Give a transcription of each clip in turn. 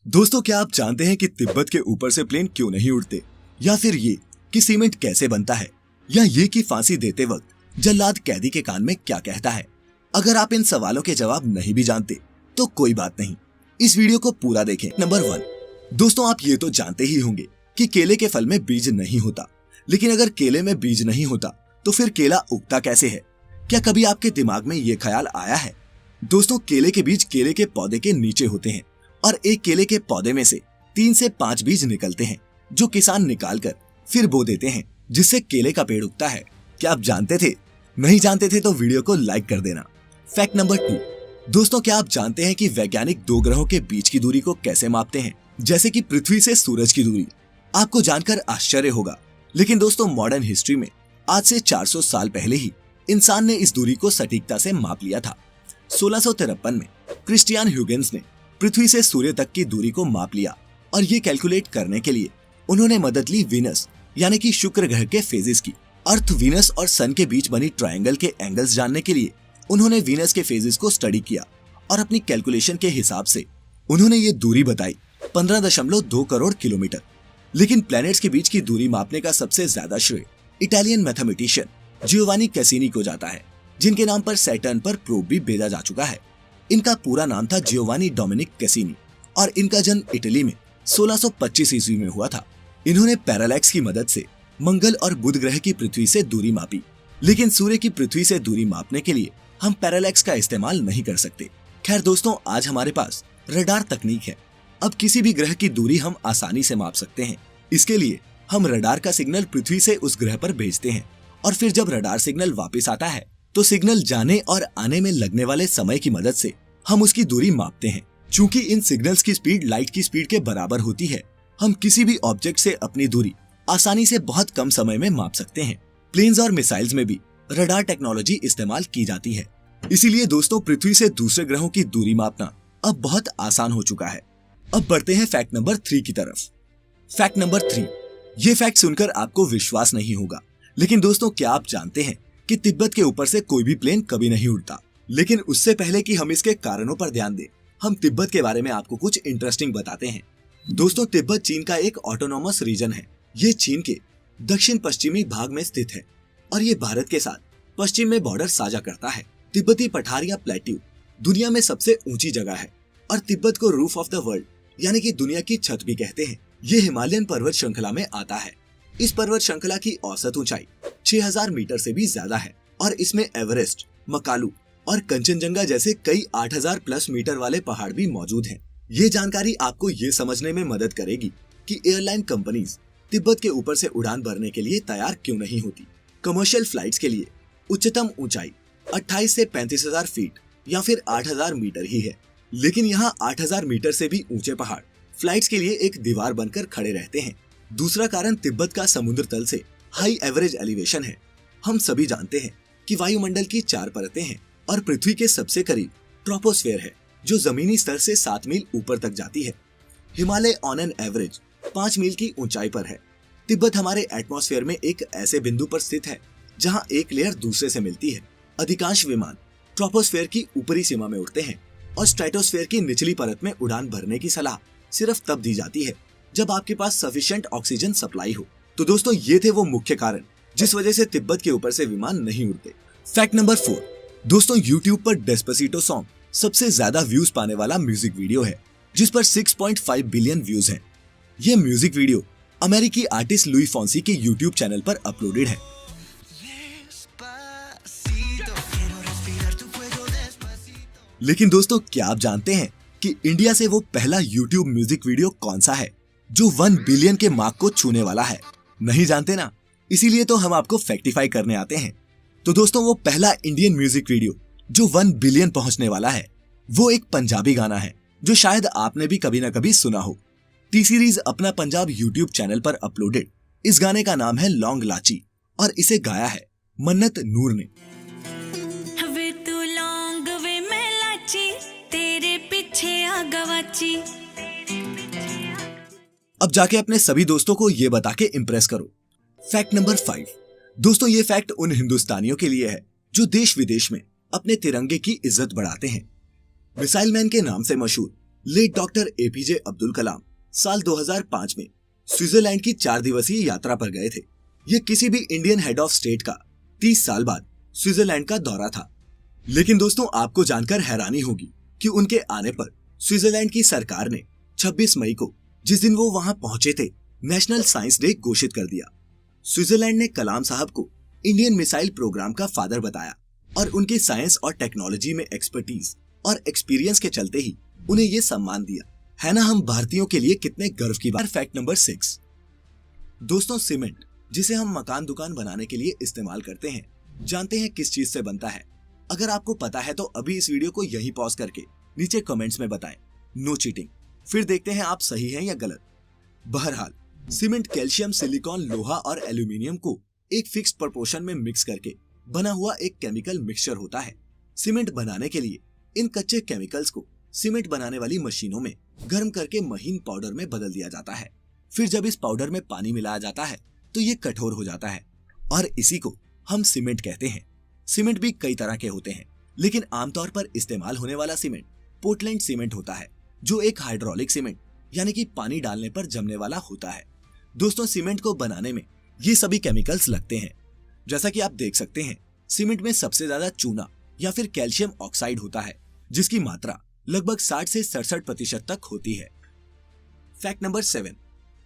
दोस्तों, क्या आप जानते हैं कि तिब्बत के ऊपर से प्लेन क्यों नहीं उड़ते, या फिर ये कि सीमेंट कैसे बनता है, या ये कि फांसी देते वक्त जल्लाद कैदी के कान में क्या कहता है? अगर आप इन सवालों के जवाब नहीं भी जानते तो कोई बात नहीं, इस वीडियो को पूरा देखें। नंबर 1, दोस्तों आप ये तो जानते ही होंगे कि केले के फल में बीज नहीं होता, लेकिन अगर केले में बीज नहीं होता तो फिर केला उगता कैसे है? क्या कभी आपके दिमाग में ये ख्याल आया है? दोस्तों, केले के बीज केले के पौधे के नीचे होते हैं और एक केले के पौधे में से 3 से 5 बीज निकलते हैं, जो किसान निकाल कर फिर बो देते हैं, जिससे केले का पेड़ उगता है। क्या आप जानते थे? नहीं जानते थे तो वीडियो को लाइक कर देना। फैक्ट नंबर 2, दोस्तों क्या आप जानते हैं कि वैज्ञानिक 2 ग्रहों के बीच की दूरी को कैसे मापते हैं? जैसे कि पृथ्वी से सूरज की दूरी। आपको जानकर आश्चर्य होगा, लेकिन दोस्तों मॉडर्न हिस्ट्री में आज से 400 साल पहले ही इंसान ने इस दूरी को सटीकता से माप लिया था। 1653 में क्रिस्टियन ह्यूगेंस ने पृथ्वी से सूर्य तक की दूरी को माप लिया और ये कैलकुलेट करने के लिए उन्होंने मदद ली वीनस यानी कि शुक्र ग्रह के फेजेस की। अर्थ, वीनस और सन के बीच बनी ट्रायंगल के एंगल्स जानने के लिए उन्होंने वीनस के फेजेस को स्टडी किया और अपनी कैलकुलेशन के हिसाब से उन्होंने ये दूरी बताई 15.2 करोड़ किलोमीटर। लेकिन प्लैनेट्स के बीच की दूरी मापने का सबसे ज्यादा श्रेय इटालियन मैथमेटिशियन जियोवानी कैसिनी को जाता है, जिनके नाम पर सैटर्न पर प्रोब भी भेजा जा चुका है। इनका पूरा नाम था जियोवानी डोमिनिक कैसिनी और इनका जन्म इटली में 1625 ईस्वी में हुआ था। इन्होंने पैरालैक्स की मदद से मंगल और बुध ग्रह की पृथ्वी से दूरी मापी, लेकिन सूर्य की पृथ्वी से दूरी मापने के लिए हम पैरालैक्स का इस्तेमाल नहीं कर सकते। खैर दोस्तों, आज हमारे पास रडार तकनीक है। अब किसी भी ग्रह की दूरी हम आसानी से माप सकते हैं। इसके लिए हम रडार का सिग्नल पृथ्वी से उस ग्रह पर भेजते हैं और फिर जब रडार सिग्नल वापस आता है तो सिग्नल जाने और आने में लगने वाले समय की मदद से हम उसकी दूरी मापते हैं। चूंकि इन सिग्नल्स की स्पीड लाइट की स्पीड के बराबर होती है, हम किसी भी ऑब्जेक्ट से अपनी दूरी आसानी से बहुत कम समय में माप सकते हैं। प्लेन्स और मिसाइल्स में भी रडार टेक्नोलॉजी इस्तेमाल की जाती है। इसीलिए दोस्तों पृथ्वी से दूसरे ग्रहों की दूरी मापना अब बहुत आसान हो चुका है। अब बढ़ते हैं फैक्ट नंबर 3 की तरफ। फैक्ट नंबर 3, ये फैक्ट सुनकर आपको विश्वास नहीं होगा, लेकिन दोस्तों क्या आप जानते हैं कि तिब्बत के ऊपर से कोई भी प्लेन कभी नहीं उड़ता? लेकिन उससे पहले कि हम इसके कारणों पर ध्यान दें, हम तिब्बत के बारे में आपको कुछ इंटरेस्टिंग बताते हैं। दोस्तों, तिब्बत चीन का एक ऑटोनॉमस रीजन है। ये चीन के दक्षिण पश्चिमी भाग में स्थित है और ये भारत के साथ पश्चिम में बॉर्डर साझा करता है। तिब्बती पठार या प्लेट्यू दुनिया में सबसे ऊंची जगह है और तिब्बत को रूफ ऑफ द वर्ल्ड यानी कि दुनिया की छत भी कहते हैं। ये हिमालयन पर्वत श्रृंखला में आता है। इस पर्वत श्रृंखला की औसत ऊंचाई 6000 मीटर से भी ज्यादा है और इसमें एवरेस्ट, मकालू और कंचनजंगा जैसे कई 8000 प्लस मीटर वाले पहाड़ भी मौजूद हैं। ये जानकारी आपको ये समझने में मदद करेगी कि एयरलाइन कंपनीज तिब्बत के ऊपर से उड़ान भरने के लिए तैयार क्यों नहीं होती। कमर्शियल फ्लाइट्स के लिए उच्चतम ऊंचाई 28 से 35,000 फीट या फिर 8000 मीटर ही है, लेकिन यहाँ 8000 मीटर से भी ऊंचे पहाड़ फ्लाइट्स के लिए एक दीवार बनकर खड़े रहते हैं। दूसरा कारण तिब्बत का समुद्र तल से हाई एवरेज एलिवेशन है। हम सभी जानते हैं कि वायुमंडल की 4 परतें हैं और पृथ्वी के सबसे करीब ट्रोपोस्फेयर है, जो जमीनी स्तर से 7 मील ऊपर तक जाती है। हिमालय ऑन एन एवरेज 5 मील की ऊंचाई पर है। तिब्बत हमारे एटमॉस्फेयर में एक ऐसे बिंदु पर स्थित है जहां एक लेयर दूसरे से मिलती है। अधिकांश विमान ट्रोपोस्फेयर की ऊपरी सीमा में उड़ते हैं और स्ट्रेटोस्फेयर की निचली परत में उड़ान भरने की सलाह सिर्फ तब दी जाती है जब आपके पास सफिशिएंट ऑक्सीजन सप्लाई हो। तो दोस्तों ये थे वो मुख्य कारण जिस वजह से तिब्बत के ऊपर से विमान नहीं उड़ते। फैक्ट नंबर 4, दोस्तों YouTube पर डेस्पासितो सॉन्ग सबसे ज्यादा व्यूज पाने वाला म्यूजिक वीडियो है, जिस पर 6.5 बिलियन व्यूज हैं। ये म्यूजिक वीडियो अमेरिकी आर्टिस्ट लुई फॉन्सी के YouTube चैनल पर अपलोडेड है। लेकिन दोस्तों क्या आप जानते हैं कि इंडिया से वो पहला YouTube म्यूजिक वीडियो कौन सा है जो 1 बिलियन के मार्क को छूने वाला है? नहीं जानते ना? इसीलिए तो हम आपको फैक्टिफाई करने आते हैं। तो दोस्तों वो पहला इंडियन म्यूजिक वीडियो जो 1 बिलियन पहुंचने वाला है, वो एक पंजाबी गाना है जो शायद आपने भी कभी ना कभी सुना हो। टी सीरीज अपना पंजाब YouTube चैनल पर अपलोडेड इस गाने का नाम है लौंग लाची और इसे गाया है मन्नत नूर ने। अब जाके अपने सभी दोस्तों को ये बता के इम्प्रेस करो। फैक्ट नंबर 5, दोस्तों ये फैक्ट उन हिंदुस्तानियों के लिए है जो देश विदेश में अपने तिरंगे की इज्जत बढ़ाते हैं। मिसाइल मैन के नाम से मशहूर late doctor APJ Abdul Kalam साल 2005 में स्विट्जरलैंड की 4 दिवसीय यात्रा पर गए थे। ये किसी भी इंडियन हेड ऑफ स्टेट का 30 साल बाद स्विट्जरलैंड का दौरा था। लेकिन दोस्तों, आपको जानकर हैरानी होगी कि उनके आने पर स्विट्जरलैंड की सरकार ने 26 मई को, जिस दिन वो वहां पहुंचे थे, नेशनल साइंस डे घोषित कर दिया। स्विट्जरलैंड ने कलाम साहब को इंडियन मिसाइल प्रोग्राम का फादर बताया और उनकी साइंस और टेक्नोलॉजी में एक्सपर्टीज और एक्सपीरियंस के चलते ही उन्हें ये सम्मान दिया। है ना हम भारतीयों के लिए कितने गर्व की बात। फैक्ट नंबर 6 दोस्तों, सीमेंट जिसे हम मकान दुकान बनाने के लिए इस्तेमाल करते हैं, जानते हैं किस चीज से बनता है? अगर आपको पता है तो अभी इस वीडियो को यहीं पॉज करके नीचे कमेंट्स में बताएं। No cheating. फिर देखते हैं आप सही हैं या गलत। बहरहाल, सीमेंट कैल्शियम, सिलिकॉन, लोहा और एल्यूमिनियम को एक फिक्स्ड प्रोपोर्शन में मिक्स करके बना हुआ एक केमिकल मिक्सचर होता है। सीमेंट बनाने के लिए इन कच्चे केमिकल्स को सीमेंट बनाने वाली मशीनों में गर्म करके महीन पाउडर में बदल दिया जाता है। फिर जब इस पाउडर में पानी मिलाया जाता है तो ये कठोर हो जाता है और इसी को हम सीमेंट कहते हैं। सीमेंट भी कई तरह के होते हैं, लेकिन आमतौर पर इस्तेमाल होने वाला सीमेंट पोर्टलैंड सीमेंट होता है, जो एक हाइड्रोलिक सीमेंट यानी कि पानी डालने पर जमने वाला होता है। दोस्तों, सीमेंट को बनाने में ये सभी केमिकल्स लगते हैं। जैसा कि आप देख सकते हैं, सीमेंट में सबसे ज्यादा चूना या फिर कैल्शियम ऑक्साइड होता है, जिसकी मात्रा लगभग 60 से 67% तक होती है। फैक्ट नंबर 7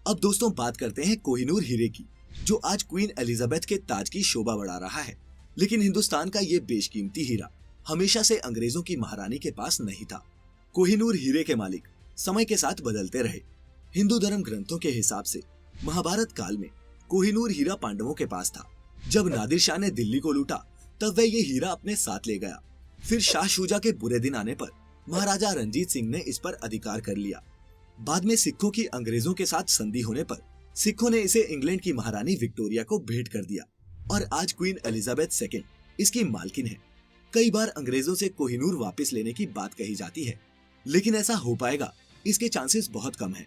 अब दोस्तों बात करते हैं कोहिनूर हीरे की, जो आज क्वीन एलिजाबेथ के ताज की शोभा बढ़ा रहा है। लेकिन हिंदुस्तान का ये बेशकीमती हीरा हमेशा से अंग्रेजों की महारानी के पास नहीं था। कोहिनूर हीरे के मालिक समय के साथ बदलते रहे। हिंदू धर्म ग्रंथों के हिसाब से महाभारत काल में कोहिनूर हीरा पांडवों के पास था। जब नादिर शाह ने दिल्ली को लूटा तब वह ये हीरा अपने साथ ले गया। फिर शाह शुजा के बुरे दिन आने पर महाराजा रणजीत सिंह ने इस पर अधिकार कर लिया। बाद में सिखों की अंग्रेजों के साथ संधि होने पर सिखों ने इसे इंग्लैंड की महारानी विक्टोरिया को भेंट कर दिया और आज क्वीन एलिजाबेथ II इसकी मालकिन है। कई बार अंग्रेजों से कोहिनूर वापस लेने की बात कही जाती है, लेकिन ऐसा हो पाएगा इसके चांसेस बहुत कम है।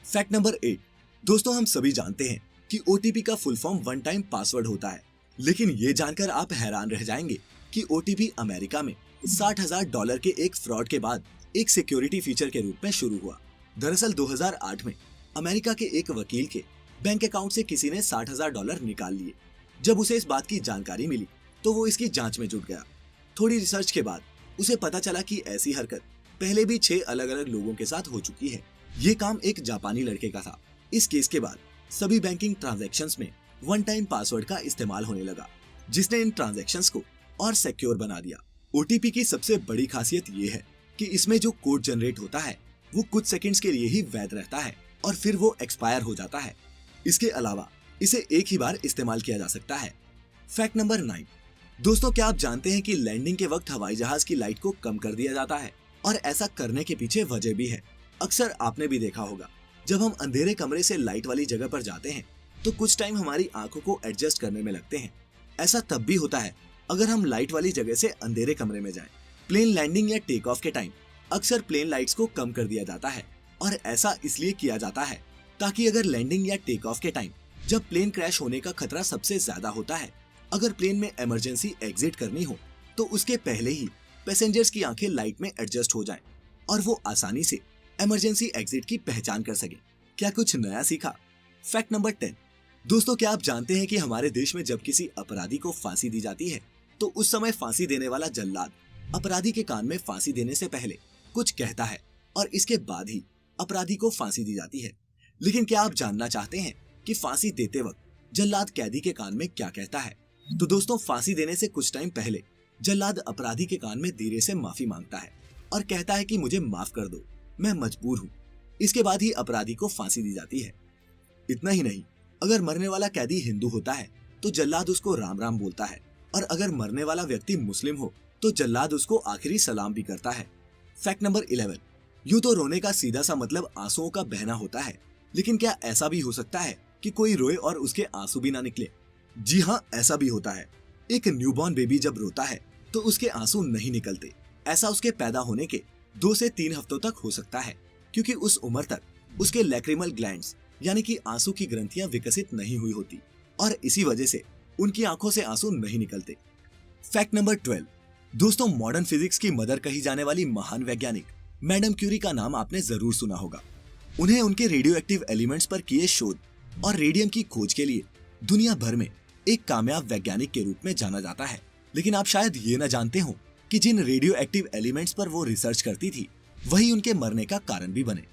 फैक्ट नंबर 8 दोस्तों, हम सभी जानते हैं कि OTP का full form one time password होता है, लेकिन ये जानकर आप हैरान रह जाएंगे कि OTP अमेरिका में $60,000 के एक फ्रॉड के बाद एक सिक्योरिटी फीचर के रूप में शुरू हुआ। दरअसल 2008 में अमेरिका के एक वकील के बैंक अकाउंट से किसी ने $60,000 निकाल लिए। जब उसे इस बात की जानकारी मिली तो वो इसकी जांच में जुट गया। थोड़ी रिसर्च के बाद उसे पता चला कि ऐसी हरकत पहले भी 6 अलग अलग लोगों के साथ हो चुकी है। ये काम एक जापानी लड़के का था। इस केस के बाद सभी बैंकिंग ट्रांजैक्शंस में वन टाइम पासवर्ड का इस्तेमाल होने लगा, जिसने इन ट्रांजैक्शंस को और सिक्योर बना दिया। OTP की सबसे बड़ी खासियत ये है कि इसमें जो कोड जनरेट होता है वो कुछ सेकंड्स के लिए ही वैध रहता है और फिर वो एक्सपायर हो जाता है। इसके अलावा इसे एक ही बार इस्तेमाल किया जा सकता है। फैक्ट नंबर 9 दोस्तों, क्या आप जानते हैं कि लैंडिंग के वक्त हवाई जहाज की लाइट को कम कर दिया जाता है? और ऐसा करने के पीछे वजह भी है। अक्सर आपने भी देखा होगा, जब हम अंधेरे कमरे से लाइट वाली जगह पर जाते हैं तो कुछ टाइम हमारी आंखों को एडजस्ट करने में लगते हैं। ऐसा तब भी होता है अगर हम लाइट वाली जगह से अंधेरे कमरे में जाएं। प्लेन लैंडिंग या टेक ऑफ के टाइम अक्सर प्लेन लाइट्स को कम कर दिया जाता है और ऐसा इसलिए किया जाता है ताकि अगर लैंडिंग या टेक ऑफ के टाइम जब प्लेन क्रैश होने का खतरा सबसे ज्यादा होता है, अगर प्लेन में इमरजेंसी एग्जिट करनी हो तो उसके पहले ही पैसेंजर्स की आंखें लाइट में एडजस्ट हो जाएं और वो आसानी से इमरजेंसी एग्जिट की पहचान कर सके। क्या कुछ नया सीखा? फैक्ट नंबर 10 दोस्तों, क्या आप जानते हैं कि हमारे देश में जब किसी अपराधी को फांसी दी जाती है तो उस समय फांसी देने वाला जल्लाद अपराधी के कान में फांसी देने से पहले कुछ कहता है और इसके बाद ही अपराधी को फांसी दी जाती है। लेकिन क्या आप जानना चाहते हैं कि फांसी देते वक्त जल्लाद कैदी के कान में क्या कहता है? तो दोस्तों, फांसी देने से कुछ टाइम पहले जल्लाद अपराधी के कान में धीरे से माफी मांगता है और कहता है कि मुझे माफ कर दो, मैं मजबूर हूँ। इसके बाद ही अपराधी को फांसी दी जाती है। इतना ही नहीं, अगर मरने वाला कैदी हिंदू होता है तो जल्लाद उसको राम राम बोलता है और अगर मरने वाला व्यक्ति मुस्लिम हो तो जल्लाद उसको आखिरी सलाम भी करता है। फैक्ट नंबर 11 यूं तो रोने का सीधा सा मतलब आंसुओं का बहना होता है, लेकिन क्या ऐसा भी हो सकता है कि कोई रोए और उसके आंसू भी ना निकले? जी हाँ, ऐसा भी होता है। एक न्यूबॉर्न बेबी जब रोता है तो उसके आंसू नहीं निकलते। ऐसा उसके पैदा होने के 2 से 3 हफ्तों तक हो सकता है, क्योंकि उस उम्र तक उसके लैक्रिमल ग्लैंड्स यानी कि आंसू की ग्रंथियां विकसित नहीं हुई होती और इसी वजह से उनकी आंखों से आंसू नहीं निकलते। फैक्ट नंबर 12 दोस्तों, मॉडर्न फिजिक्स की मदर कही जाने वाली महान वैज्ञानिक मैडम क्यूरी का नाम आपने जरूर सुना होगा। उन्हें उनके रेडियो एक्टिव एलिमेंट्स पर किए शोध और रेडियम की खोज के लिए दुनिया भर में एक कामयाब वैज्ञानिक के रूप में जाना जाता है। लेकिन आप शायद ये न जानते हो कि जिन रेडियो एक्टिव एलिमेंट्स पर वो रिसर्च करती थी वही उनके मरने का कारण भी बने।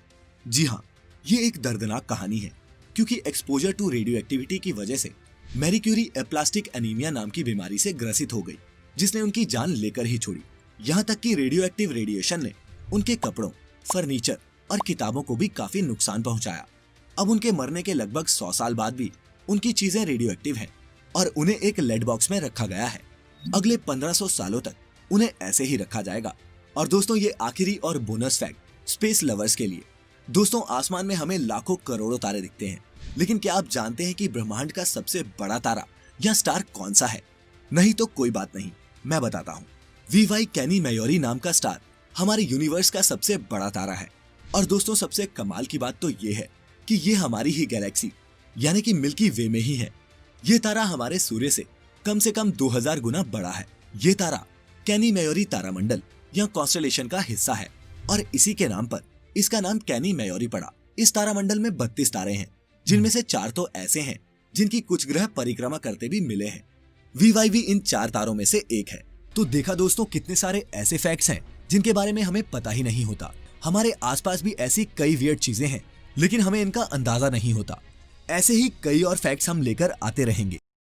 जी हाँ, ये एक दर्दनाक कहानी है, क्योंकि एक्सपोजर टू रेडियो एक्टिविटी की वजह से मैरी क्यूरी एप्लास्टिक एनीमिया नाम की बीमारी से ग्रसित हो गई, जिसने उनकी जान लेकर ही छोड़ी। यहाँ तक कि रेडियो एक्टिव रेडिएशन ने उनके कपड़ों, फर्नीचर और किताबों को भी काफी नुकसान पहुंचाया। अब उनके मरने के लगभग 100 साल बाद भी उनकी चीजें रेडियो एक्टिव हैं और उन्हें एक लेड बॉक्स में रखा गया है। अगले 1500 सालों तक उन्हें ऐसे ही रखा जाएगा। और दोस्तों, ये आखिरी और बोनस फैक्ट स्पेस लवर्स के लिए। दोस्तों, आसमान में हमें लाखों करोड़ों तारे दिखते हैं, लेकिन क्या आप जानते हैं कि ब्रह्मांड का सबसे बड़ा तारा या स्टार कौन सा है? नहीं तो कोई बात नहीं, मैं बताता हूँ। वीवाई कैनी मैयोरी नाम का स्टार हमारे यूनिवर्स का सबसे बड़ा तारा है। और दोस्तों, सबसे कमाल की बात तो ये है कि ये हमारी ही गैलेक्सी यानी कि मिल्की वे में ही है। ये तारा हमारे सूर्य से कम 2000 गुना बड़ा है। ये तारा कैनी मैयोरी तारामंडल या कॉन्स्टेलेशन का हिस्सा है और इसी के नाम पर इसका नाम कैनी मैयोरी पड़ा। इस तारामंडल में 32 तारे हैं, जिनमें से 4 तो ऐसे हैं जिनकी कुछ ग्रह परिक्रमा करते भी मिले हैं। वीवाई भी इन 4 तारों में से एक है। तो देखा दोस्तों, कितने सारे ऐसे फैक्ट्स हैं जिनके बारे में हमें पता ही नहीं होता। हमारे आसपास भी ऐसी कई वियर्ड चीजें हैं, लेकिन हमें इनका अंदाजा नहीं होता। ऐसे ही कई और फैक्ट्स हम लेकर आते रहेंगे।